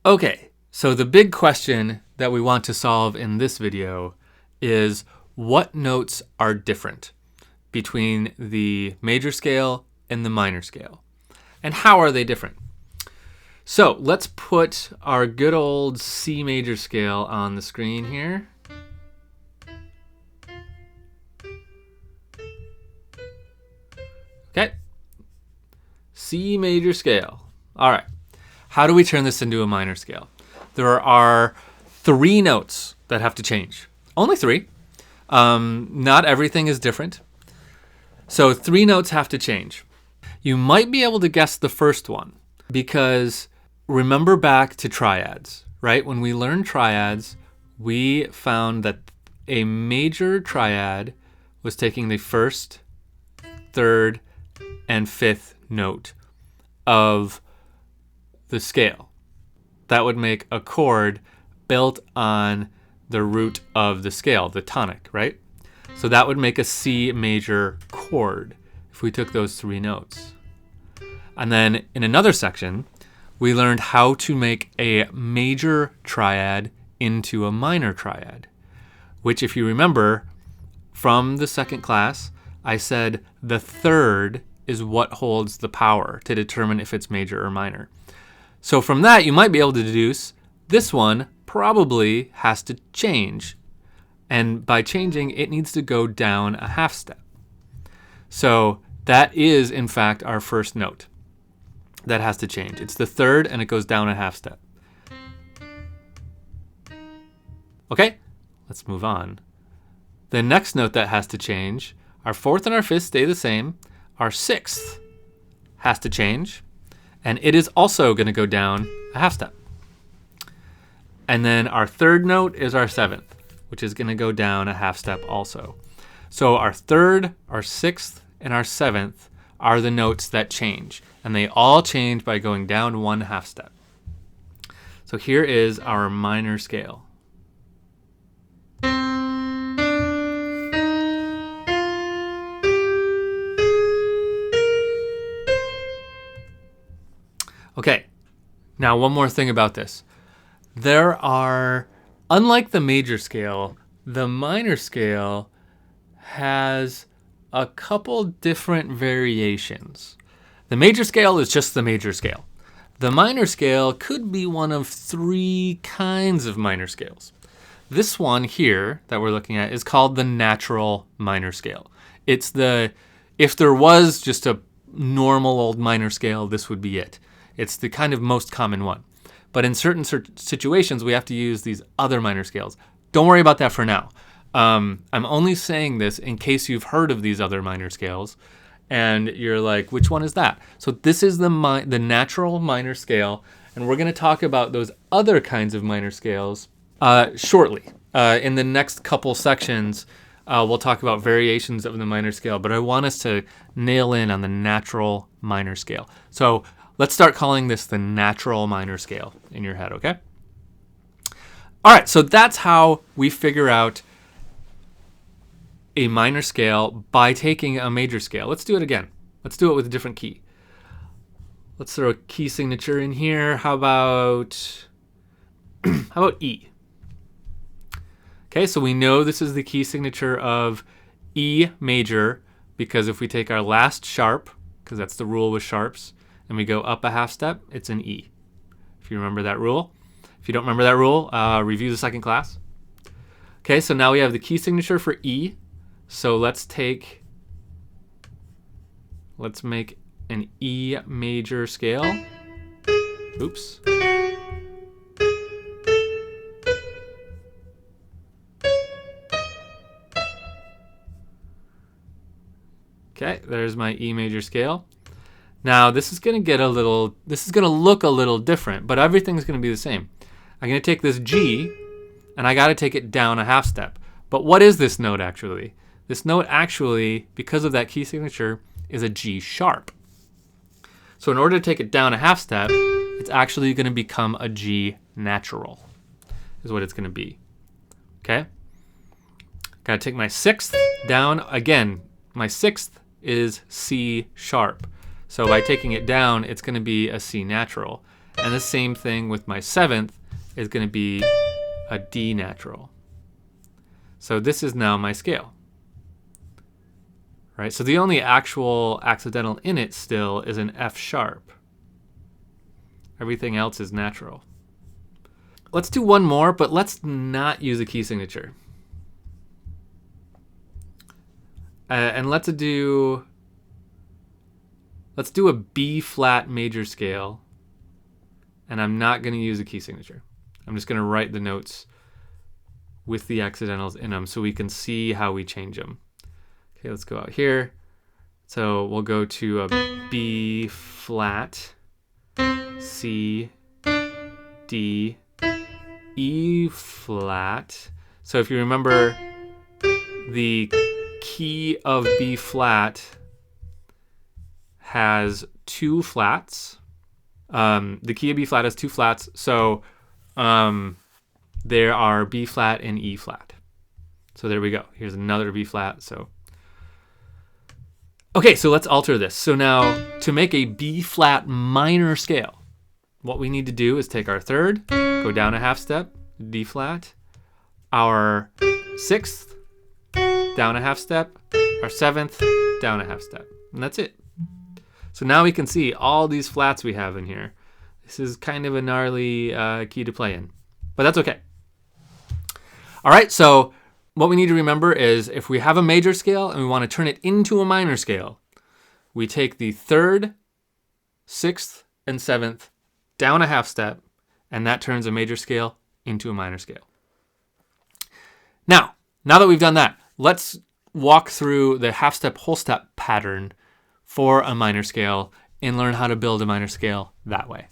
Okay, so the big question that we want to solve in this video is what notes are different between the major scale and the minor scale, and how are they different? So let's put our good old C major scale on the screen here. Okay, C major scale. All right, how do we turn this into a minor scale? There are 3 notes that have to change. Only 3. Not everything is different. So 3 notes have to change. You might be able to guess the first one because remember back to triads, right? When we learned triads, we found that a major triad was taking the 1st, 3rd, and 5th note of the scale. That would make a chord built on the root of the scale, the tonic, right? So that would make a C major chord if we took those 3 notes. And then in another section, we learned how to make a major triad into a minor triad, which, if you remember from the 2nd class, I said the 3rd is what holds the power to determine if it's major or minor. So from that, you might be able to deduce this one probably has to change. And by changing, it needs to go down a half step. So that is, in fact, our first note that has to change. It's the 3rd, and it goes down a half step. Okay, let's move on. The next note that has to change, our 4th and our 5th stay the same. Our 6th has to change, and it is also going to go down a half step. And then our 3rd note is our 7th, which is going to go down a half step also. So our 3rd, our 6th, and our 7th are the notes that change, and they all change by going down 1 half step. So here is our minor scale. Okay, now one more thing about this. There are, unlike the major scale, the minor scale has a couple different variations. The major scale is just the major scale. The minor scale could be one of 3 kinds of minor scales. This one here that we're looking at is called the natural minor scale. It's if there was just a normal old minor scale, this would be it. It's the kind of most common one. But in certain situations, we have to use these other minor scales. Don't worry about that for now. I'm only saying this in case you've heard of these other minor scales and you're like, which one is that? So this is the natural minor scale, and we're going to talk about those other kinds of minor scales shortly. In the next couple sections, we'll talk about variations of the minor scale, but I want us to nail in on the natural minor scale. So let's start calling this the natural minor scale in your head, okay? All right, so that's how we figure out a minor scale by taking a major scale. Let's do it again. Let's do it with a different key. Let's throw a key signature in here. How about E? Okay, so we know this is the key signature of E major because if we take our last sharp, because that's the rule with sharps, and we go up a half step, it's an E. If you remember that rule. If you don't remember that rule, review the 2nd class. Okay, so now we have the key signature for E. So let's make an E major scale. Oops. Okay, there's my E major scale. Now this is going to look a little different, but everything's going to be the same. I'm going to take this G, and I got to take it down a half step. But what is this note actually? This note actually, because of that key signature, is a G sharp. So in order to take it down a half step, it's actually going to become a G natural, is what it's going to be. Okay? Got to take my 6th down. Again, my 6th is C sharp. So by taking it down, it's going to be a C natural. And the same thing with my 7th is going to be a D natural. So this is now my scale. Right? So the only actual accidental in it still is an F sharp. Everything else is natural. Let's do one more, but let's not use a key signature. And let's do a B flat major scale. And I'm not going to use a key signature. I'm just going to write the notes with the accidentals in them so we can see how we change them. Okay, let's go out here. So we'll go to a B flat, C, D, E flat. So if you remember, the key of B flat has 2 flats. The key of B flat has 2 flats, so there are B flat and E flat. So there we go. Here's another B flat. So okay, so let's alter this. So now to make a B flat minor scale, what we need to do is take our 3rd, go down a half step, D flat, our 6th, down a half step, our 7th, down a half step, and that's it. So now we can see all these flats we have in here. This is kind of a gnarly key to play in, but that's okay. All right, so what we need to remember is if we have a major scale and we want to turn it into a minor scale, we take the 3rd, 6th, and 7th down a half step, and that turns a major scale into a minor scale. Now that we've done that, let's walk through the half step, whole step pattern for a minor scale and learn how to build a minor scale that way.